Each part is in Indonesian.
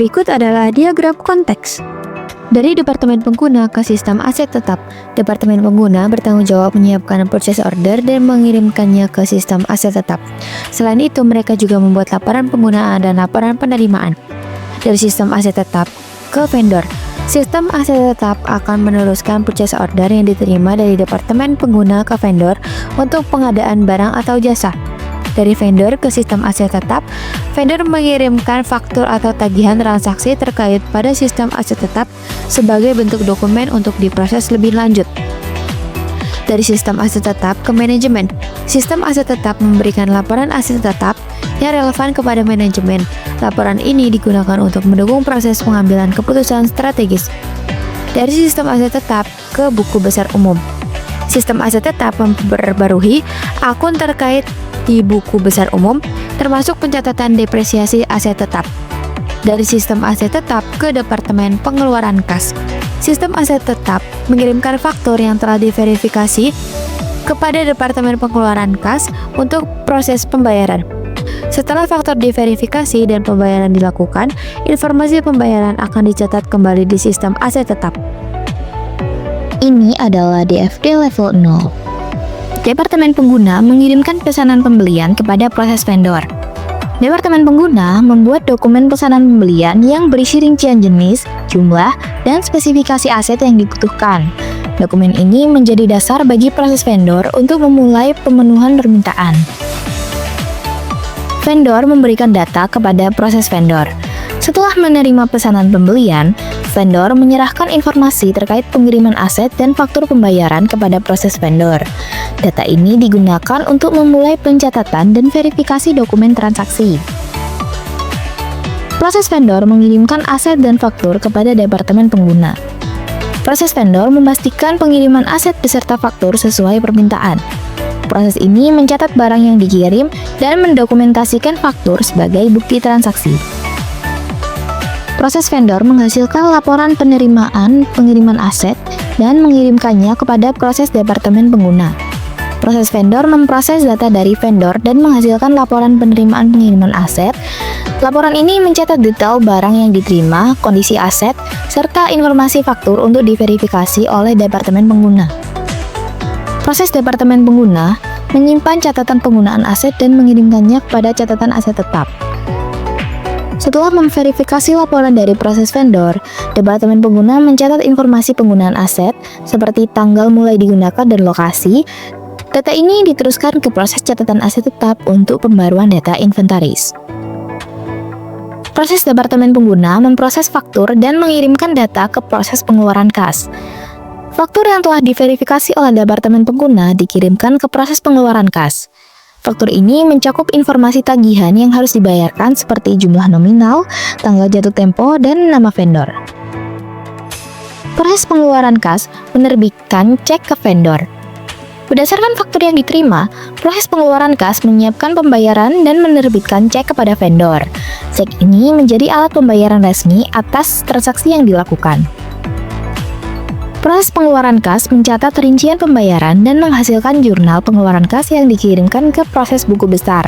Berikut adalah diagram konteks. Dari Departemen Pengguna ke Sistem Aset Tetap, Departemen Pengguna bertanggung jawab menyiapkan purchase order dan mengirimkannya ke Sistem Aset Tetap. Selain itu, mereka juga membuat laporan penggunaan dan laporan penerimaan. Dari Sistem Aset Tetap ke vendor, Sistem Aset Tetap akan meneruskan purchase order yang diterima dari Departemen Pengguna ke vendor untuk pengadaan barang atau jasa. Dari vendor ke Sistem Aset Tetap, vendor mengirimkan faktur atau tagihan transaksi terkait pada Sistem Aset Tetap sebagai bentuk dokumen untuk diproses lebih lanjut. Dari Sistem Aset Tetap ke manajemen, Sistem Aset Tetap memberikan laporan aset tetap yang relevan kepada manajemen. Laporan ini digunakan untuk mendukung proses pengambilan keputusan strategis. Dari Sistem Aset Tetap ke buku besar umum, Sistem Aset Tetap memperbarui akun terkait di buku besar umum, termasuk pencatatan depresiasi aset tetap. Dari Sistem Aset Tetap ke Departemen Pengeluaran Kas, Sistem Aset Tetap mengirimkan faktur yang telah diverifikasi kepada Departemen Pengeluaran Kas untuk proses pembayaran. Setelah faktur diverifikasi dan pembayaran dilakukan, informasi pembayaran akan dicatat kembali di Sistem Aset Tetap. Ini adalah DFD level 0. Departemen Pengguna mengirimkan pesanan pembelian kepada proses vendor. Departemen Pengguna membuat dokumen pesanan pembelian yang berisi rincian jenis, jumlah, dan spesifikasi aset yang dibutuhkan. Dokumen ini menjadi dasar bagi proses vendor untuk memulai pemenuhan permintaan. Vendor memberikan data kepada proses vendor. Setelah menerima pesanan pembelian, vendor menyerahkan informasi terkait pengiriman aset dan faktur pembayaran kepada proses vendor. Data ini digunakan untuk memulai pencatatan dan verifikasi dokumen transaksi. Proses vendor mengirimkan aset dan faktur kepada Departemen Pengguna. Proses vendor memastikan pengiriman aset beserta faktur sesuai permintaan. Proses ini mencatat barang yang dikirim dan mendokumentasikan faktur sebagai bukti transaksi. Proses vendor menghasilkan laporan penerimaan pengiriman aset dan mengirimkannya kepada proses Departemen Pengguna. Proses vendor memproses data dari vendor dan menghasilkan laporan penerimaan pengiriman aset. Laporan ini mencatat detail barang yang diterima, kondisi aset, serta informasi faktur untuk diverifikasi oleh Departemen Pengguna. Proses Departemen Pengguna menyimpan catatan penggunaan aset dan mengirimkannya kepada catatan aset tetap. Setelah memverifikasi laporan dari proses vendor, Departemen Pengguna mencatat informasi penggunaan aset seperti tanggal mulai digunakan dan lokasi. Data ini diteruskan ke proses catatan aset tetap untuk pembaruan data inventaris. Proses Departemen Pengguna memproses faktur dan mengirimkan data ke proses pengeluaran kas. Faktur yang telah diverifikasi oleh Departemen Pengguna dikirimkan ke proses pengeluaran kas. Faktur ini mencakup informasi tagihan yang harus dibayarkan seperti jumlah nominal, tanggal jatuh tempo, dan nama vendor. Proses pengeluaran kas menerbitkan cek ke vendor. Berdasarkan faktur yang diterima, proses pengeluaran kas menyiapkan pembayaran dan menerbitkan cek kepada vendor. Cek ini menjadi alat pembayaran resmi atas transaksi yang dilakukan. Proses pengeluaran kas mencatat rincian pembayaran dan menghasilkan jurnal pengeluaran kas yang dikirimkan ke proses buku besar.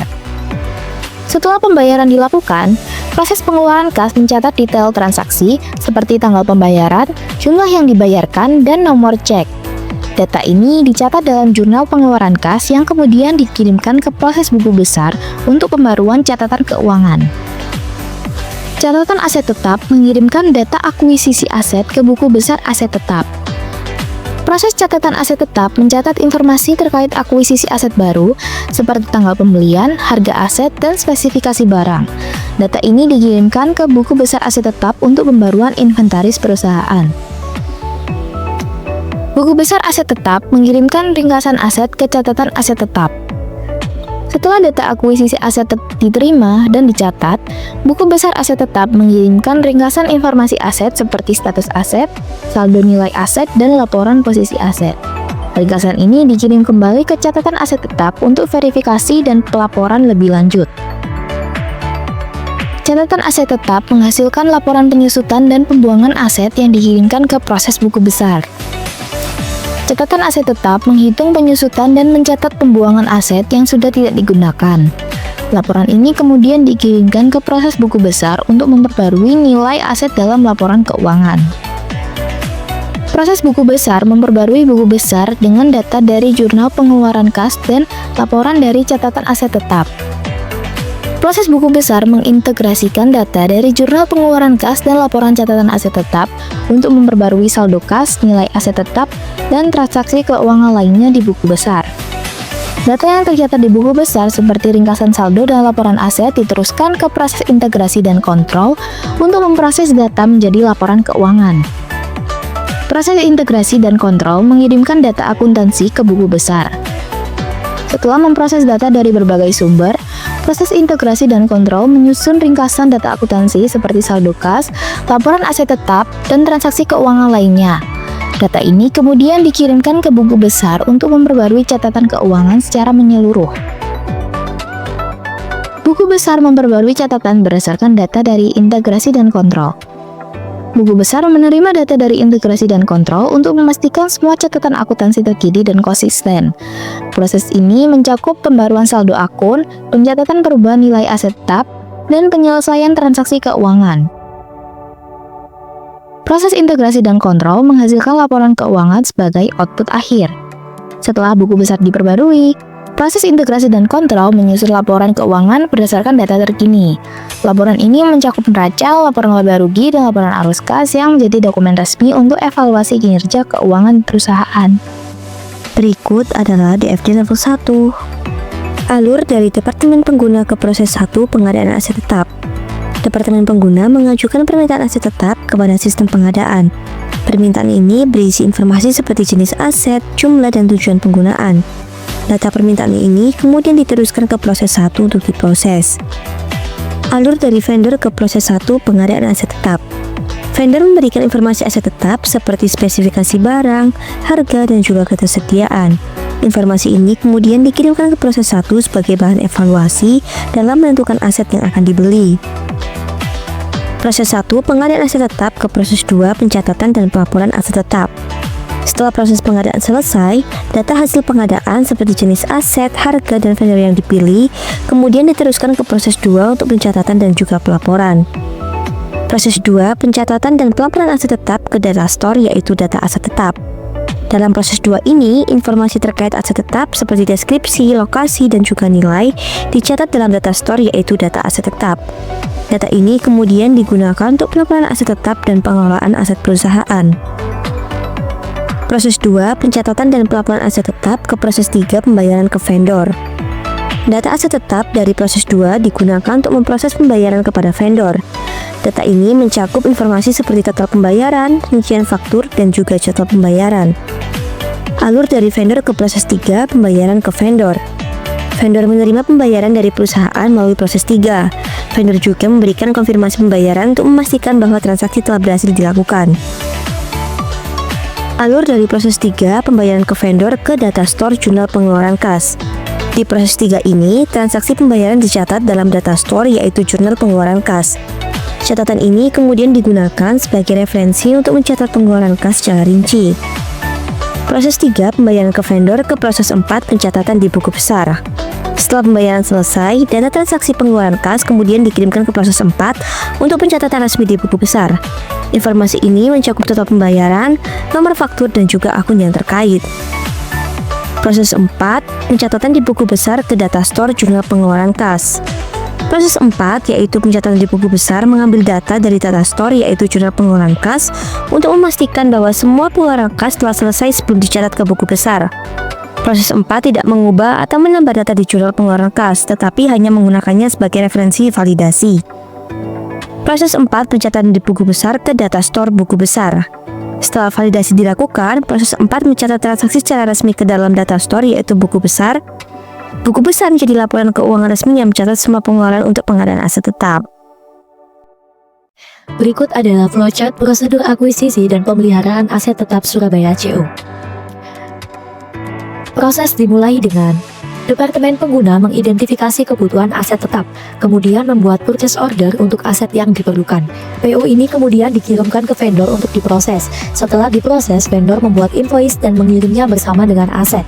Setelah pembayaran dilakukan, proses pengeluaran kas mencatat detail transaksi seperti tanggal pembayaran, jumlah yang dibayarkan, dan nomor cek. Data ini dicatat dalam jurnal pengeluaran kas yang kemudian dikirimkan ke proses buku besar untuk pembaruan catatan keuangan. Catatan aset tetap mengirimkan data akuisisi aset ke buku besar aset tetap. Proses catatan aset tetap mencatat informasi terkait akuisisi aset baru seperti tanggal pembelian, harga aset, dan spesifikasi barang. Data ini dikirimkan ke buku besar aset tetap untuk pembaruan inventaris perusahaan. Buku besar aset tetap mengirimkan ringkasan aset ke catatan aset tetap. Setelah data akuisisi aset diterima dan dicatat, buku besar aset tetap mengirimkan ringkasan informasi aset seperti status aset, saldo nilai aset, dan laporan posisi aset. Ringkasan ini dikirim kembali ke catatan aset tetap untuk verifikasi dan pelaporan lebih lanjut. Catatan aset tetap menghasilkan laporan penyusutan dan pembuangan aset yang dikirimkan ke proses buku besar. Catatan aset tetap menghitung penyusutan dan mencatat pembuangan aset yang sudah tidak digunakan. Laporan ini kemudian dikirimkan ke proses buku besar untuk memperbarui nilai aset dalam laporan keuangan. Proses buku besar memperbarui buku besar dengan data dari jurnal pengeluaran kas dan laporan dari catatan aset tetap. Proses buku besar mengintegrasikan data dari jurnal pengeluaran kas dan laporan catatan aset tetap untuk memperbarui saldo kas, nilai aset tetap, dan transaksi keuangan lainnya di buku besar. Data yang tercatat di buku besar seperti ringkasan saldo dan laporan aset diteruskan ke proses integrasi dan kontrol untuk memproses data menjadi laporan keuangan. Proses integrasi dan kontrol mengirimkan data akuntansi ke buku besar. Setelah memproses data dari berbagai sumber, proses integrasi dan kontrol menyusun ringkasan data akuntansi seperti saldo kas, laporan aset tetap, dan transaksi keuangan lainnya. Data ini kemudian dikirimkan ke buku besar untuk memperbarui catatan keuangan secara menyeluruh. Buku besar memperbarui catatan berdasarkan data dari integrasi dan kontrol. Buku besar menerima data dari integrasi dan kontrol untuk memastikan semua catatan akuntansi terkini dan konsisten. Proses ini mencakup pembaruan saldo akun, pencatatan perubahan nilai aset tetap, dan penyelesaian transaksi keuangan. Proses integrasi dan kontrol menghasilkan laporan keuangan sebagai output akhir. Setelah buku besar diperbarui, proses integrasi dan kontrol menyusun laporan keuangan berdasarkan data terkini. Laporan ini mencakup neraca, laporan laba rugi, dan laporan arus kas yang menjadi dokumen resmi untuk evaluasi kinerja keuangan perusahaan. Berikut adalah DFG level 1. Alur dari Departemen Pengguna ke proses 1 pengadaan aset tetap. Departemen Pengguna mengajukan permintaan aset tetap kepada sistem pengadaan. Permintaan ini berisi informasi seperti jenis aset, jumlah, dan tujuan penggunaan. Data permintaan ini kemudian diteruskan ke proses 1 untuk diproses. Alur dari vendor ke proses 1 pengadaan aset tetap. Vendor memberikan informasi aset tetap seperti spesifikasi barang, harga, dan juga ketersediaan. Informasi ini kemudian dikirimkan ke proses 1 sebagai bahan evaluasi dalam menentukan aset yang akan dibeli. Proses 1 pengadaan aset tetap ke proses 2 pencatatan dan pelaporan aset tetap. Setelah proses pengadaan selesai, data hasil pengadaan seperti jenis aset, harga, dan vendor yang dipilih kemudian diteruskan ke proses 2 untuk pencatatan dan juga pelaporan. Proses 2, pencatatan dan pelaporan aset tetap ke data store yaitu data aset tetap. Dalam proses 2 ini, informasi terkait aset tetap seperti deskripsi, lokasi, dan juga nilai dicatat dalam data store yaitu data aset tetap. Data ini kemudian digunakan untuk pelaporan aset tetap dan pengelolaan aset perusahaan. Proses 2, pencatatan dan pelaporan aset tetap ke proses 3, pembayaran ke vendor. Data aset tetap dari proses 2 digunakan untuk memproses pembayaran kepada vendor. Data ini mencakup informasi seperti total pembayaran, rincian faktur, dan juga jadwal pembayaran. Alur dari vendor ke proses 3, pembayaran ke vendor. Vendor menerima pembayaran dari perusahaan melalui proses 3. Vendor juga memberikan konfirmasi pembayaran untuk memastikan bahwa transaksi telah berhasil dilakukan. Alur dari proses 3, pembayaran ke vendor ke data store jurnal pengeluaran kas. Di proses 3 ini, transaksi pembayaran dicatat dalam data store yaitu jurnal pengeluaran kas. Catatan ini kemudian digunakan sebagai referensi untuk mencatat pengeluaran kas secara rinci. Proses 3, pembayaran ke vendor ke proses 4, pencatatan di buku besar. Setelah pembayaran selesai, data transaksi pengeluaran kas kemudian dikirimkan ke proses 4 untuk pencatatan resmi di buku besar. Informasi ini mencakup total pembayaran, nomor faktur, dan juga akun yang terkait. Proses 4, pencatatan di buku besar ke data store jurnal pengeluaran kas. Proses 4, yaitu pencatatan di buku besar mengambil data dari data store yaitu jurnal pengeluaran kas untuk memastikan bahwa semua pengeluaran kas telah selesai sebelum dicatat ke buku besar. Proses 4 tidak mengubah atau menambah data di jurnal pengeluaran kas, tetapi hanya menggunakannya sebagai referensi validasi. Proses 4, pencatatan di buku besar ke data store buku besar. Setelah validasi dilakukan, proses 4 mencatat transaksi secara resmi ke dalam data store yaitu buku besar. Buku besar menjadi laporan keuangan resmi yang mencatat semua pengeluaran untuk pengadaan aset tetap. Berikut adalah flowchart prosedur akuisisi dan pemeliharaan aset tetap Surabaya CO. Proses dimulai dengan Departemen Pengguna mengidentifikasi kebutuhan aset tetap, kemudian membuat purchase order untuk aset yang diperlukan. PO ini kemudian dikirimkan ke vendor untuk diproses. Setelah diproses, vendor membuat invoice dan mengirimnya bersama dengan aset.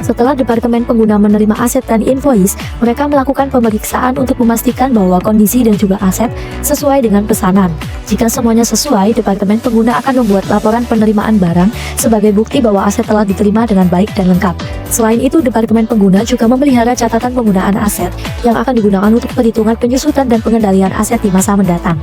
Setelah Departemen Pengguna menerima aset dan invoice, mereka melakukan pemeriksaan untuk memastikan bahwa kondisi dan juga aset sesuai dengan pesanan. Jika semuanya sesuai, Departemen Pengguna akan membuat laporan penerimaan barang sebagai bukti bahwa aset telah diterima dengan baik dan lengkap. Selain itu, Departemen Pengguna juga memelihara catatan penggunaan aset yang akan digunakan untuk perhitungan penyusutan dan pengendalian aset di masa mendatang.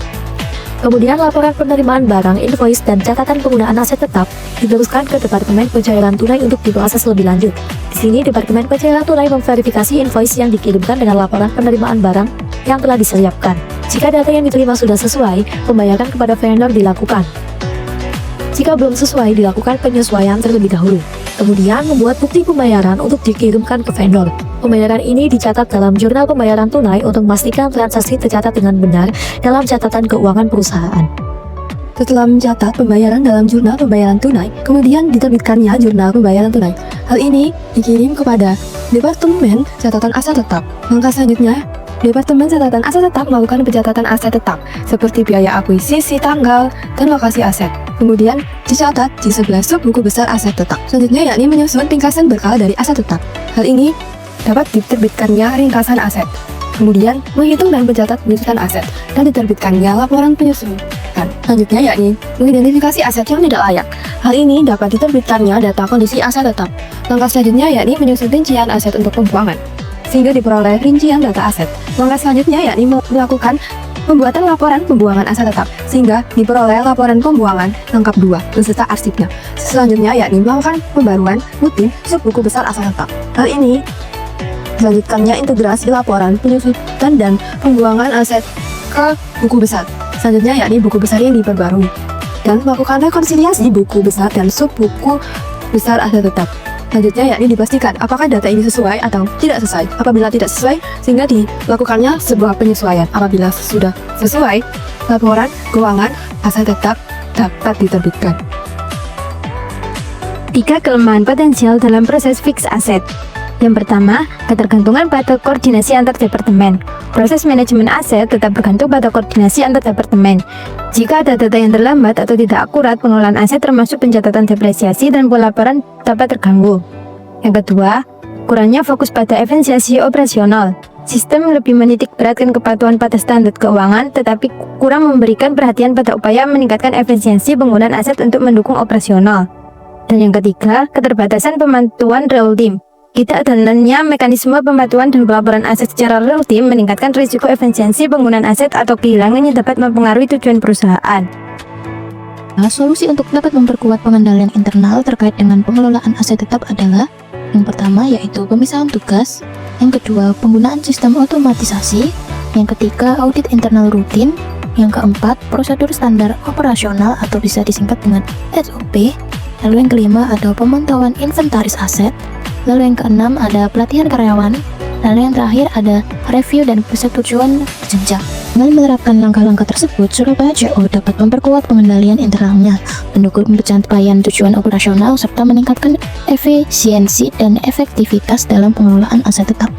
Kemudian laporan penerimaan barang, invoice, dan catatan penggunaan aset tetap diteruskan ke Departemen Pencairan Tunai untuk diproses lebih lanjut. Di sini Departemen Pencairan Tunai memverifikasi invoice yang dikirimkan dengan laporan penerimaan barang yang telah disiapkan. Jika data yang diterima sudah sesuai, pembayaran kepada vendor dilakukan. Jika belum sesuai, dilakukan penyesuaian terlebih dahulu. Kemudian membuat bukti pembayaran untuk dikirimkan ke vendor. Pembayaran ini dicatat dalam jurnal pembayaran tunai untuk memastikan transaksi tercatat dengan benar dalam catatan keuangan perusahaan. Setelah mencatat pembayaran dalam jurnal pembayaran tunai, kemudian diterbitkannya jurnal pembayaran tunai. Hal ini dikirim kepada Departemen Catatan Aset Tetap. Langkah selanjutnya, Departemen Catatan Aset Tetap melakukan pencatatan aset tetap, seperti biaya akuisisi, tanggal, dan lokasi aset. Kemudian dicatat di sebelah sub buku besar aset tetap. Selanjutnya yakni menyusun ringkasan berkala dari aset tetap. Hal ini dapat diterbitkannya ringkasan aset. Kemudian menghitung dan mencatat penyusutan aset dan diterbitkannya laporan penyusutan. Selanjutnya yakni mengidentifikasi aset yang tidak layak. Hal ini dapat diterbitkannya data kondisi aset tetap. Langkah selanjutnya yakni menyusun rincian aset untuk pembuangan, sehingga diperoleh rincian data aset. Langkah selanjutnya yakni melakukan pembuatan laporan pembuangan aset tetap, sehingga diperoleh laporan pembuangan lengkap 2 beserta arsipnya. Selanjutnya yakni melakukan pembaruan rutin sub buku besar aset tetap. Hal ini selanjutnya integrasi laporan penyusutan dan pembuangan aset ke buku besar. Selanjutnya yakni buku besar yang diperbarui dan melakukan rekonsiliasi buku besar dan sub buku besar aset tetap. Selanjutnya yakni dipastikan apakah data ini sesuai atau tidak sesuai. Apabila tidak sesuai, sehingga dilakukannya sebuah penyesuaian. Apabila sudah sesuai, laporan keuangan aset tetap dapat diterbitkan. 3 kelemahan potensial dalam proses fix aset. Yang pertama, ketergantungan pada koordinasi antar departemen. Proses manajemen aset tetap bergantung pada koordinasi antar departemen. Jika ada data yang terlambat atau tidak akurat, pengelolaan aset termasuk pencatatan depresiasi dan pelaporan dapat terganggu. Yang kedua, kurangnya fokus pada efisiensi operasional. Sistem lebih menitik beratkan kepatuhan pada standar keuangan, tetapi kurang memberikan perhatian pada upaya meningkatkan efisiensi penggunaan aset untuk mendukung operasional. Dan yang ketiga, keterbatasan pemantauan real time. Tidak adanya mekanisme pemantauan dan pelaporan aset secara real time meningkatkan risiko efisiensi penggunaan aset atau kehilangan yang dapat mempengaruhi tujuan perusahaan. Nah, solusi untuk dapat memperkuat pengendalian internal terkait dengan pengelolaan aset tetap adalah yang pertama yaitu pemisahan tugas, yang kedua penggunaan sistem otomatisasi, yang ketiga audit internal rutin, yang keempat prosedur standar operasional atau bisa disingkat dengan SOP, lalu yang kelima ada pemantauan inventaris aset, lalu yang keenam ada pelatihan karyawan, lalu yang terakhir ada review dan persetujuan jenjang. Dengan menerapkan langkah-langkah tersebut, Surabaya JO dapat memperkuat pengendalian internalnya, mendukung pencapaian tujuan operasional, serta meningkatkan efisiensi dan efektivitas dalam pengelolaan aset tetap.